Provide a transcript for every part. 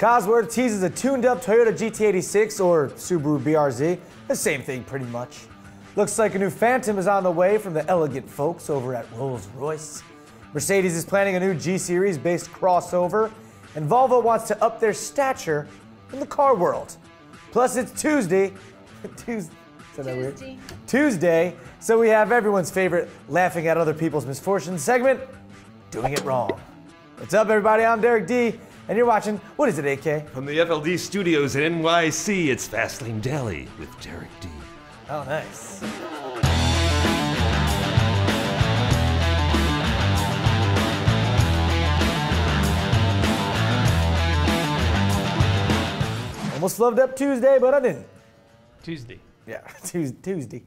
Cosworth teases a tuned-up Toyota GT86 or Subaru BRZ. The same thing, pretty much. Looks like a new Phantom is on the way from the elegant folks over at Rolls Royce. Mercedes is planning a new G-Series-based crossover, and Volvo wants to up their stature in the car world. Plus, it's Tuesday. Tuesday, so we have everyone's favorite laughing at other people's misfortunes segment, Doing It Wrong. What's up, everybody? I'm Derek D, and you're watching, what is it, AK? From the FLD studios in NYC, it's Fastlane Daily with Derek D. Oh, nice. Almost loved up Tuesday, but I didn't. Tuesday. Yeah, Tuesday.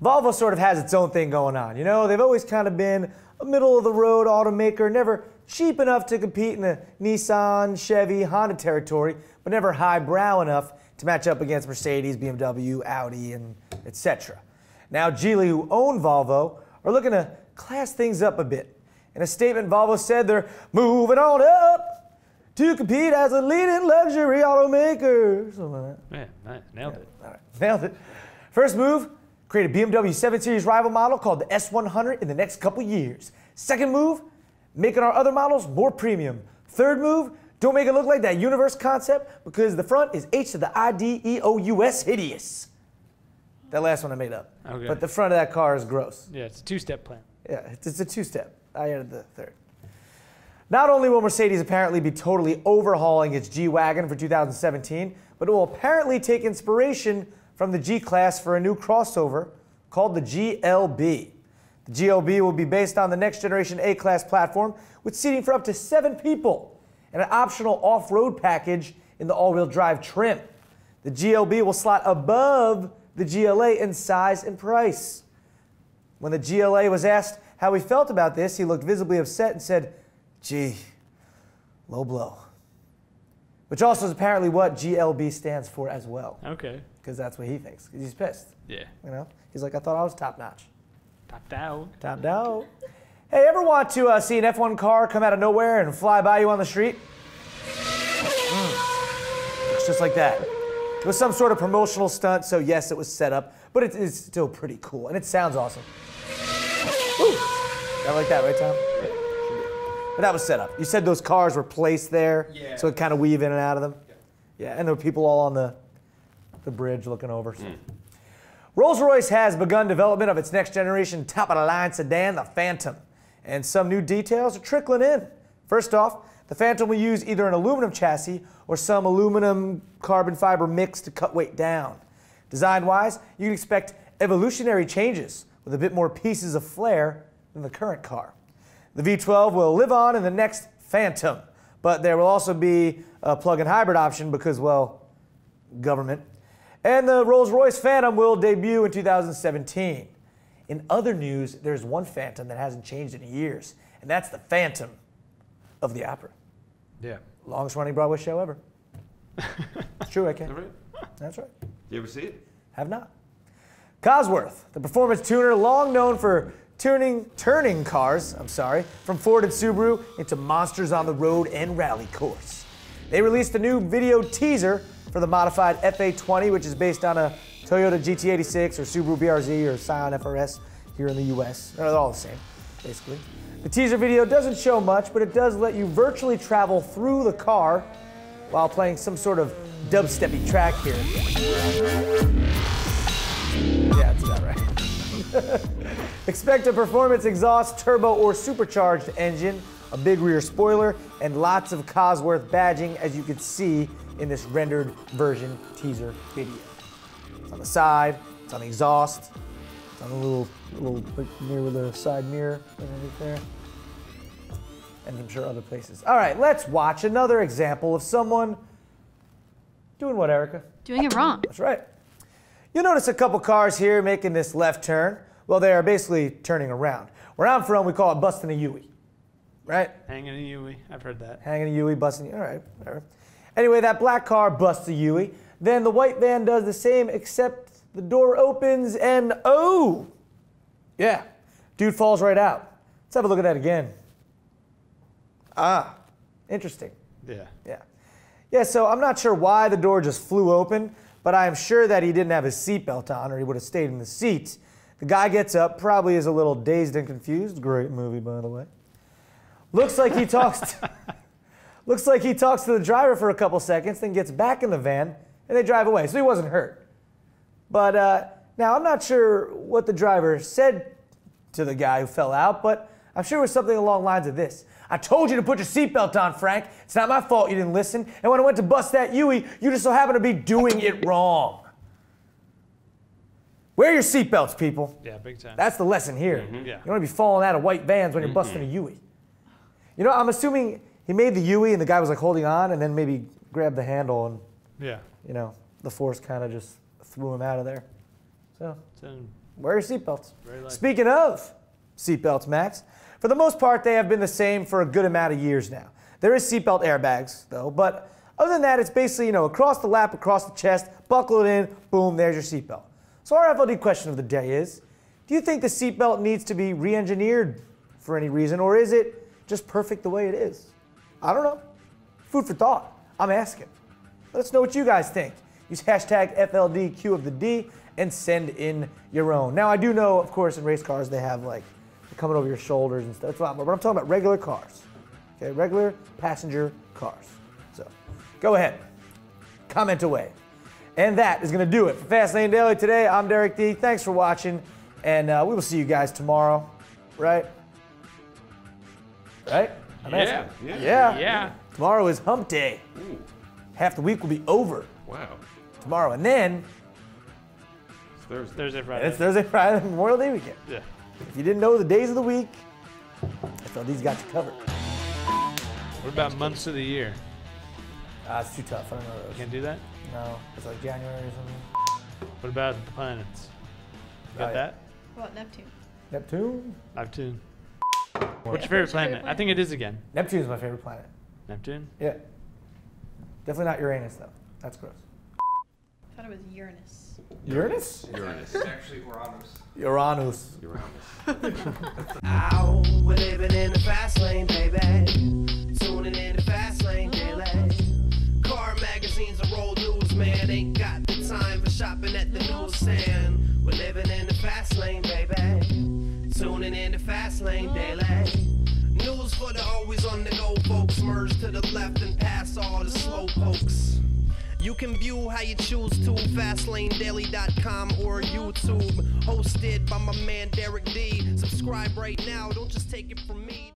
Volvo sort of has its own thing going on. You know, they've always kind of been a middle-of-the-road automaker, never cheap enough to compete in the Nissan, Chevy, Honda territory, but never highbrow enough to match up against Mercedes, BMW, Audi, and etc. Now, Geely, who own Volvo, are looking to class things up a bit. In a statement, Volvo said they're moving on up to compete as a leading luxury automaker. Something like that. Yeah, nice. Nailed it. All right, nailed it. First move, create a BMW 7 Series rival model called the S100 in the next couple years. Second move, making our other models more premium. Third move, don't make it look like that Universe concept because the front is H to the IDEOUS hideous. That last one I made up. Okay. But the front of that car is gross. Yeah, it's a two-step plan. Yeah, it's a two-step. I added the third. Not only will Mercedes apparently be totally overhauling its G-Wagon for 2017, but it will apparently take inspiration from the G-Class for a new crossover called the GLB. The GLB will be based on the next generation A-Class platform with seating for up to 7 people and an optional off-road package in the all-wheel drive trim. The GLB will slot above the GLA in size and price. When the GLA was asked how he felt about this, he looked visibly upset and said, "Gee, low blow." Which also is apparently what GLB stands for as well. Okay. Because that's what he thinks. Because he's pissed. Yeah. You know? He's like, I thought I was top notch. Top down. Top down. Hey, ever want to see an F1 car come out of nowhere and fly by you on the street? Looks just like that. It was some sort of promotional stunt, so yes, it was set up, but it is still pretty cool, and it sounds awesome. Woo. I like that, right, Tom? Yeah. But that was set up. You said those cars were placed there, so it kind of weave in and out of them. Yeah, and there were people all on the bridge looking over. So. Rolls Royce has begun development of its next generation top-of-the-line sedan, the Phantom, and some new details are trickling in. First off, the Phantom will use either an aluminum chassis or some aluminum carbon fiber mix to cut weight down. Design-wise, you can expect evolutionary changes with a bit more pieces of flair than the current car. The V12 will live on in the next Phantom, but there will also be a plug-in hybrid option because, well, government. And the Rolls Royce Phantom will debut in 2017. In other news, there's one Phantom that hasn't changed in years, and that's the Phantom of the Opera. Yeah. Longest running Broadway show ever. It's true, AK. Is that right? That's right. You ever see it? Have not. Cosworth, the performance tuner long known for turning cars, from Ford and Subaru into monsters on the road and rally course. They released a new video teaser for the modified FA20, which is based on a Toyota GT86 or Subaru BRZ or Scion FRS here in the US. They're all the same, basically. The teaser video doesn't show much, but it does let you virtually travel through the car while playing some sort of dubsteppy track here. Yeah, that's about right. Expect a performance exhaust, turbo, or supercharged engine, a big rear spoiler, and lots of Cosworth badging, as you can see in this rendered version teaser video. It's on the side, it's on the exhaust, it's on the little near with the side mirror underneath there, and I'm sure other places. All right, let's watch another example of someone doing what, Erica? Doing it wrong. That's right. You'll notice a couple cars here making this left turn. Well, they are basically turning around. Where I'm from, we call it busting a Yui, right? Hanging a Yui. I've heard that. Hanging a Yui, busting, all right, whatever. Anyway, that black car busts a Yui. Then the white van does the same, except the door opens and oh! Yeah, dude falls right out. Let's have a look at that again. Ah, interesting. Yeah. Yeah. Yeah, so I'm not sure why the door just flew open, but I am sure that he didn't have his seatbelt on or he would have stayed in the seat. The guy gets up, probably is a little dazed and confused. Great movie, by the way. Looks like he talks to the driver for a couple seconds, then gets back in the van, and they drive away. So he wasn't hurt. But now I'm not sure what the driver said to the guy who fell out, but I'm sure it was something along the lines of this. I told you to put your seatbelt on, Frank. It's not my fault you didn't listen. And when I went to bust that Yui, you just so happened to be doing it wrong. Wear your seatbelts, people. Yeah, big time. That's the lesson here. Yeah. You don't want to be falling out of white vans when you're busting a Yui. You know, I'm assuming he made the Yui and the guy was like holding on and then maybe grabbed the handle and, Yeah. you know, the force kind of just threw him out of there. So, So, wear your seatbelts. very likely. Speaking of seatbelts, Max, for the most part, they have been the same for a good amount of years now. There is seatbelt airbags, though, but other than that, it's basically, you know, across the lap, across the chest, buckle it in, boom, there's your seatbelt. So our FLD question of the day is, do you think the seatbelt needs to be re-engineered for any reason, or is it just perfect the way it is? I don't know. Food for thought. I'm asking. Let us know what you guys think. Use hashtag FLDQ of the D and send in your own. Now, I do know, of course, in race cars, they have like, they're coming over your shoulders and stuff. It's a lot more, but I'm talking about regular cars. Okay, regular passenger cars. So, go ahead. Comment away. And that is going to do it for Fastlane Daily today. I'm Derek D. Thanks for watching, and we will see you guys tomorrow, right? Right? I'm asking. Yeah. Tomorrow is hump day. Ooh, Half the week will be over wow. tomorrow, and then It's Thursday. Thursday, and Friday. it's Thursday, Friday, Memorial Day weekend. Yeah. If you didn't know the days of the week, FLD's got you covered. What about months of the year? It's too tough. I don't know those. Can't do that? No, it's like January or something. What about the planets? You got Oh, yeah. that? What about Neptune? Neptune? Neptune. What's your favorite planet? I think it is again. Neptune's my favorite planet. Neptune? Yeah. Definitely not Uranus, though. That's gross. I thought it was Uranus. Uranus? Uranus. It's actually Uranus. Uranus. Uranus. Ow, we're living in the fast lane, baby. Tuning in the fast lane daily. Car magazines and road news, man. Ain't got the time for shopping at the newsstand. We're living in the fast lane, baby. Tuning in the fast lane daily. News for the always on the go folks. Merge to the left and pass all the slow pokes. You can view how you choose to, FastLaneDaily.com or YouTube. Hosted by my man Derek D. Subscribe right now, don't just take it from me.